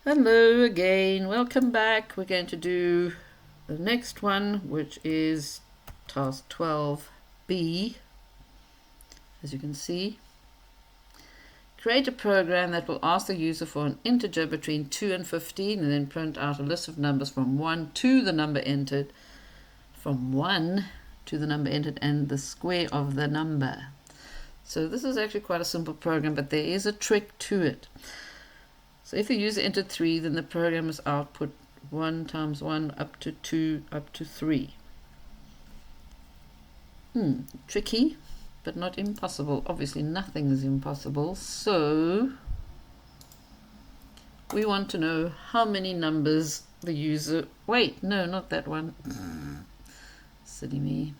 Hello again, welcome back. We're going to do the next one, which is task 12B. As you can see, create a program that will ask the user for an integer between 2 and 15 and then print out a list of numbers from 1 to the number entered, and the square of the number. So this is actually quite a simple program, but there is a trick to it. So if the user entered 3, then the program is output 1 times 1 up to 2 up to 3. Tricky, but not impossible. Obviously nothing is impossible. So we want to know how many numbers the user... Wait, no, not that one. Silly me.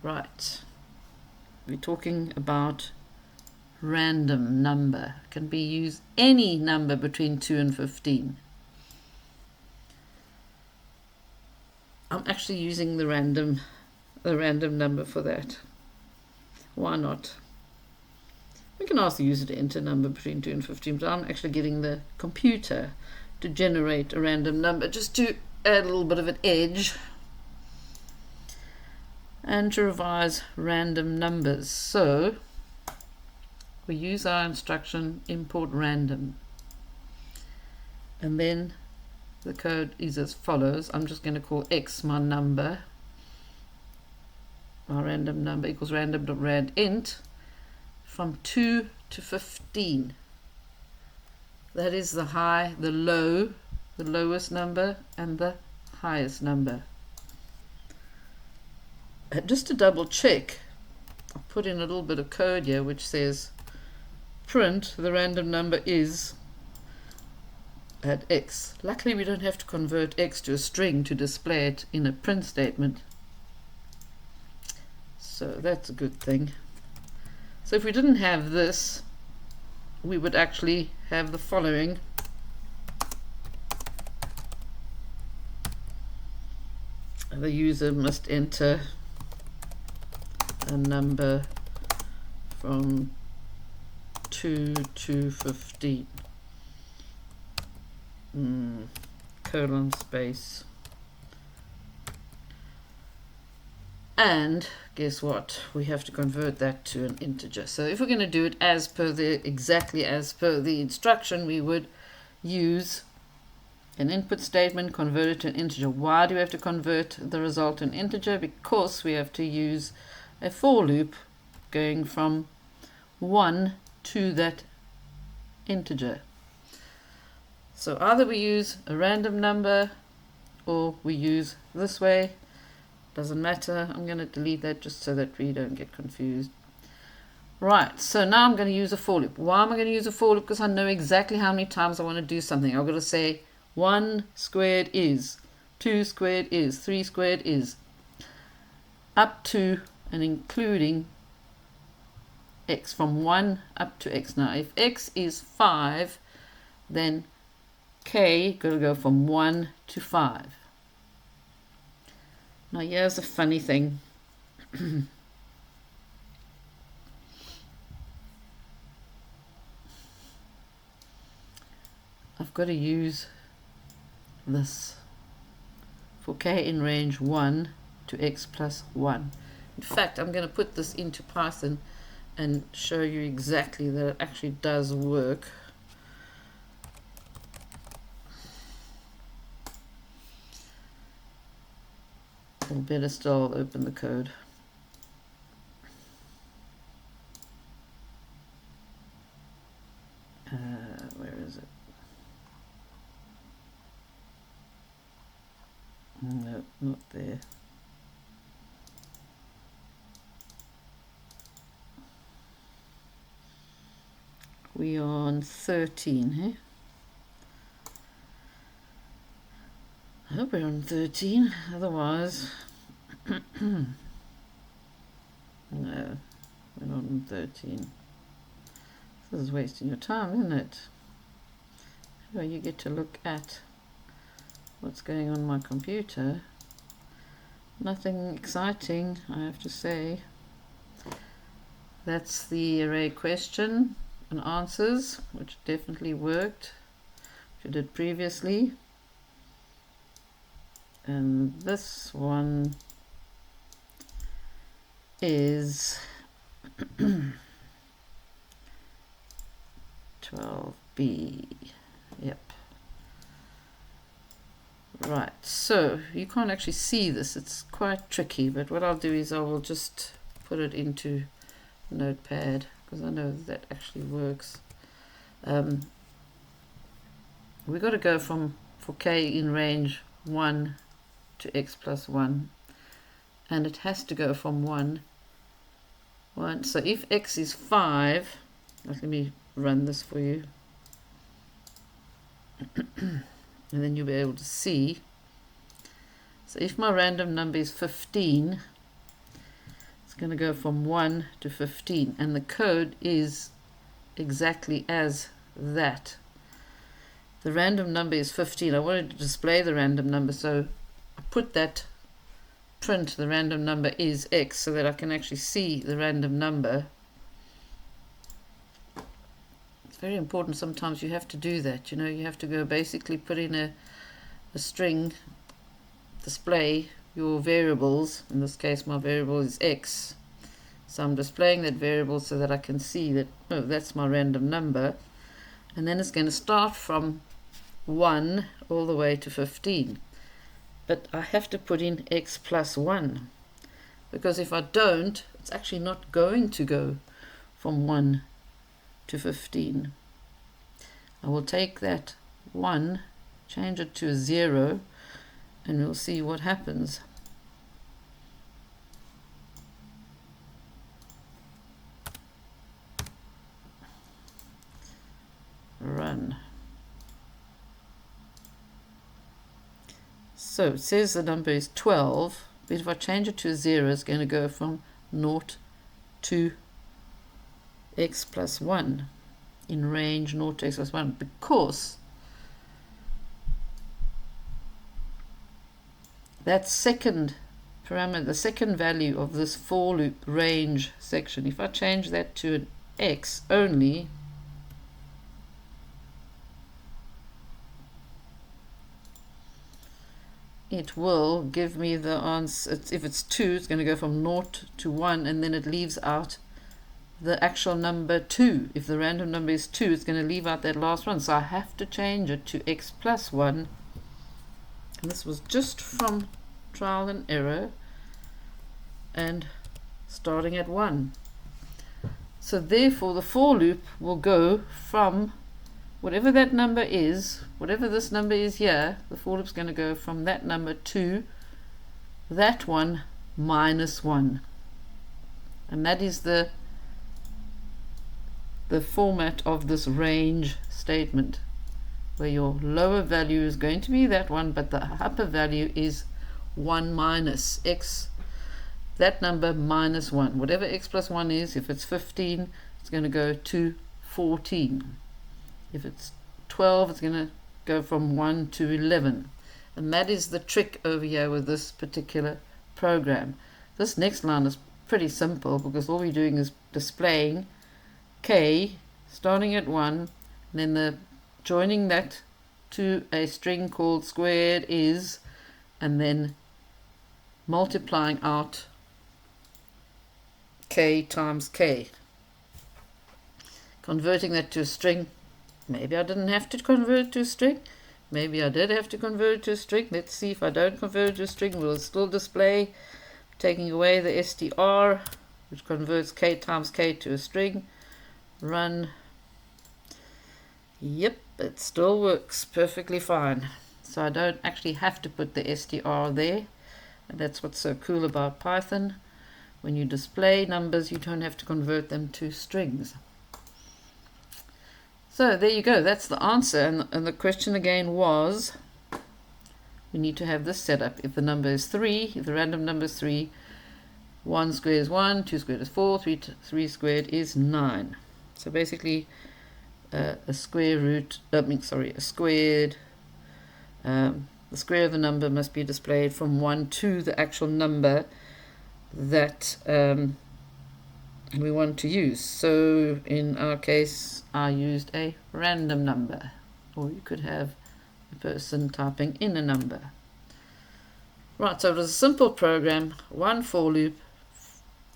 Right. We're talking about random number. Can be used any number between 2 and 15. I'm actually using the random number for that. Why not? We can ask the user to enter a number between 2 and 15, but I'm actually getting the computer to generate a random number just to add a little bit of an edge and to revise random numbers. So we use our instruction import random, and then the code is as follows. I'm just going to call x my number. My random number equals random.randint from 2 to 15. That is the high, the low, the lowest number, and the highest number. Just to double check, I'll put in a little bit of code here which says print the random number is at x. Luckily we don't have to convert x to a string to display it in a print statement, so that's a good thing. So if we didn't have this, we would actually have the following. The user must enter a number from 2 to 15. Colon space. And guess what? We have to convert that to an integer. So if we're going to do it exactly as per the instruction, we would use an input statement, convert it to an integer. Why do we have to convert the result to an integer? Because we have to use a for loop going from 1 to that integer. So either we use a random number or we use this way. Doesn't matter. I'm going to delete that just so that we don't get confused. Right, so now I'm going to use a for loop. Why am I going to use a for loop? Because I know exactly how many times I want to do something. I'm going to say 1 squared is, 2 squared is, 3 squared is, up to and including x, from 1 up to x. Now if x is 5, then k got to go from 1 to 5. Now here's a funny thing. I've got to use this for k in range 1 to x plus 1. In fact, I'm going to put this into Python and show you exactly that it actually does work. Or better still, I'll open the code. Where is it? No, not there. We are on 13, eh? I hope we're on 13, otherwise... No, we're not on 13. This is wasting your time, isn't it? Well, you get to look at what's going on my computer. Nothing exciting, I have to say. That's the array question. and answers, which definitely worked, which I did previously. And this one is 12B. Yep. Right, so you can't actually see this, it's quite tricky, but what I'll do is I will just put it into Notepad because I know that actually works. We've got to go from, for k in range 1 to x plus 1, and it has to go from 1. So if x is 5, let me run this for you. And then you'll be able to see. So if my random number is 15, it's going to go from 1 to 15, and the code is exactly as that. The random number is 15. I wanted to display the random number, so I put that print the random number is x so that I can actually see the random number. It's very important. Sometimes you have to do that, you know, you have to go basically put in a string, display your variables. In this case my variable is x, so I'm displaying that variable so that I can see that, oh, that's my random number, and then it's going to start from 1 all the way to 15. But I have to put in x plus 1, because if I don't, it's actually not going to go from 1 to 15. I will take that 1, change it to a 0, and we'll see what happens. Run. So it says the number is 12, but if I change it to a 0, it's going to go from 0 to x plus 1 in range 0 to x plus 1, because that second parameter, the second value of this for loop range section, if I change that to an x only, it will give me the answer. If it's 2, it's going to go from 0 to 1, and then it leaves out the actual number 2. If the random number is 2, it's going to leave out that last one, so I have to change it to x plus 1. And this was just from trial and error and starting at 1. So therefore the for loop will go from whatever that number is, whatever this number is here, the for loop's going to go from that number to that one minus 1. And that is the format of this range statement, where your lower value is going to be that one, but the upper value is 1 minus x, that number minus 1. Whatever x plus 1 is, if it's 15, it's going to go to 14. If it's 12, it's going to go from 1 to 11. And that is the trick over here with this particular program. This next line is pretty simple, because all we're doing is displaying k starting at 1, and then joining that to a string called squared is, and then multiplying out k times k, converting that to a string. Maybe I didn't have to convert it to a string, maybe I did have to convert it to a string. Let's see. If I don't convert it to a string, we'll still display, taking away the str, which converts k times k to a string. Run. Yep, it still works perfectly fine. So I don't actually have to put the str there, and that's what's so cool about Python. When you display numbers, you don't have to convert them to strings. So there you go, that's the answer. And the question again was, we need to have this set up. If the number is 3, if the random number is 3, 1 squared is 1, 2 squared is 4, 3 squared is 9. So basically a square root, a squared, the square of the number must be displayed from 1 to the actual number that we want to use. So in our case, I used a random number, or you could have a person typing in a number. Right, so it was a simple program, one for loop,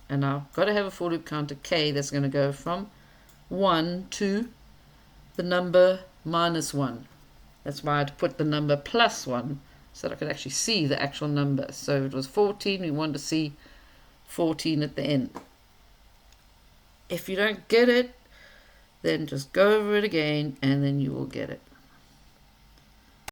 and I've got to have a for loop counter k that's going to go from 1 to the number -1. That's why I had to put the number +1 so that I could actually see the actual number. So it was 14, we wanted to see 14 at the end. If you don't get it, then just go over it again and then you will get it.